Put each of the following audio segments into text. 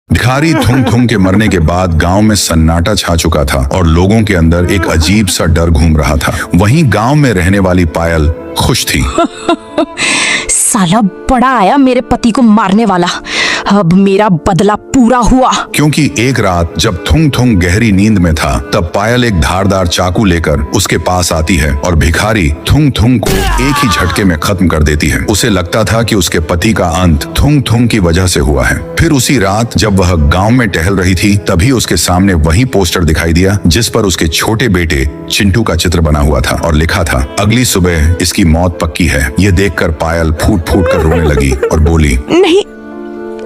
भिखारी थुंग थुंग के मरने के बाद गांव में सन्नाटा छा चुका था और लोगों के अंदर एक अजीब सा डर घूम रहा था। वहीं गांव में रहने वाली पायल खुश थी। साला बड़ा आया मेरे पति को मारने वाला, अब मेरा बदला पूरा हुआ। क्योंकि एक रात जब थुंग थुंग गहरी नींद में था तब पायल एक धारदार चाकू लेकर उसके पास आती है और भिखारी थुंग थुंग को एक ही झटके में खत्म कर देती है। उसे लगता था कि उसके पति का अंत थुंग थुंग की वजह से हुआ है। फिर उसी रात जब वह गांव में टहल रही थी तभी उसके सामने वही पोस्टर दिखाई दिया जिस पर उसके छोटे बेटे चिंटू का चित्र बना हुआ था और लिखा था, अगली सुबह इसकी मौत पक्की है। ये देखकर पायल फूट फूट कर रोने लगी और बोली, नहीं,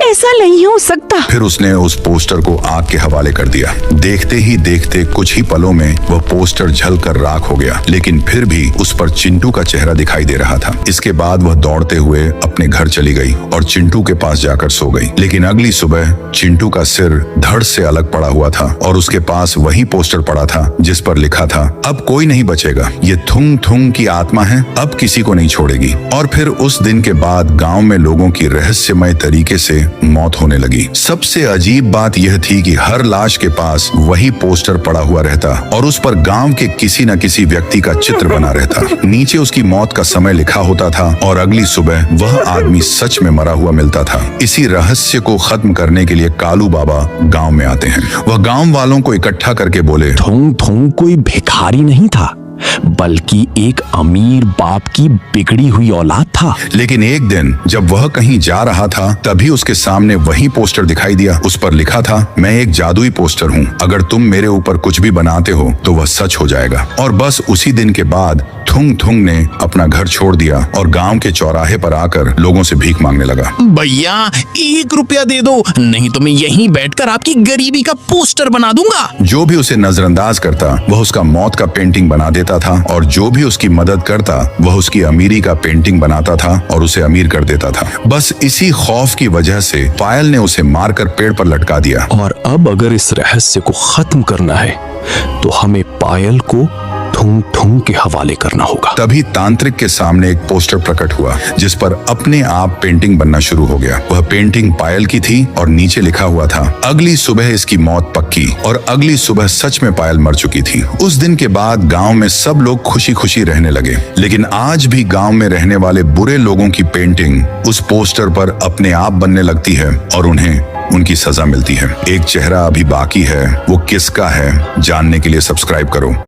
ऐसा नहीं हो सकता। फिर उसने उस पोस्टर को आग के हवाले कर दिया। देखते ही देखते कुछ ही पलों में वह पोस्टर जलकर राख हो गया, लेकिन फिर भी उस पर चिंटू का चेहरा दिखाई दे रहा था। इसके बाद वह दौड़ते हुए अपने घर चली गई और चिंटू के पास जाकर सो गई। लेकिन अगली सुबह चिंटू का सिर धड़ से अलग पड़ा हुआ था और उसके पास वही पोस्टर पड़ा था जिस पर लिखा था, अब कोई नहीं बचेगा, ये थुंग थुंग की आत्मा है, अब किसी को नहीं छोड़ेगी। और फिर उस दिन के बाद गाँव में लोगों की रहस्यमय तरीके से मौत होने लगी। सबसे अजीब बात यह थी कि हर लाश के पास वही पोस्टर पड़ा हुआ रहता और उस पर गांव के किसी न किसी व्यक्ति का चित्र बना रहता। नीचे उसकी मौत का समय लिखा होता था और अगली सुबह वह आदमी सच में मरा हुआ मिलता था। इसी रहस्य को खत्म करने के लिए कालू बाबा गांव में आते हैं। वह गांव वालों को इकट्ठा करके बोले, थुंग थुंग कोई भिखारी नहीं था बल्कि एक अमीर बाप की बिगड़ी हुई औलाद था। लेकिन एक दिन जब वह कहीं जा रहा था तभी उसके सामने वही पोस्टर दिखाई दिया। उस पर लिखा था, मैं एक जादुई पोस्टर हूँ, अगर तुम मेरे ऊपर कुछ भी बनाते हो तो वह सच हो जाएगा। और बस उसी दिन के बाद थुंग थुंग ने अपना घर छोड़ दिया और गांव के चौराहे पर आकर लोगों से भीख मांगने लगा। भैया 1 रुपया दे दो, नहीं तो मैं यहीं बैठकर आपकी गरीबी का पोस्टर बना दूंगा। जो भी उसे नजरअंदाज करता वह उसका मौत का पेंटिंग बना देता था और जो भी उसकी मदद करता वह उसकी अमीरी का पेंटिंग बनाता था और उसे अमीर कर देता था। बस इसी खौफ की वजह से पायल ने उसे मारकर पेड़ पर लटका दिया। और अब अगर इस रहस्य को खत्म करना है तो हमें पायल को थुंग थुंग के हवाले करना होगा। तभी तांत्रिक के सामने एक पोस्टर प्रकट हुआ जिस पर अपने आप पेंटिंग बनना शुरू हो गया। वह पेंटिंग पायल की थी और नीचे लिखा हुआ था, अगली सुबह इसकी मौत पक्की। और अगली सुबह सच में पायल मर चुकी थी। उस दिन के बाद गांव में सब लोग खुशी खुशी रहने लगे। लेकिन आज भी गांव में रहने वाले बुरे लोगों की पेंटिंग उस पोस्टर पर अपने आप बनने लगती है और उन्हें उनकी सजा मिलती है। एक चेहरा अभी बाकी है, वो किसका है जानने के लिए सब्सक्राइब करो।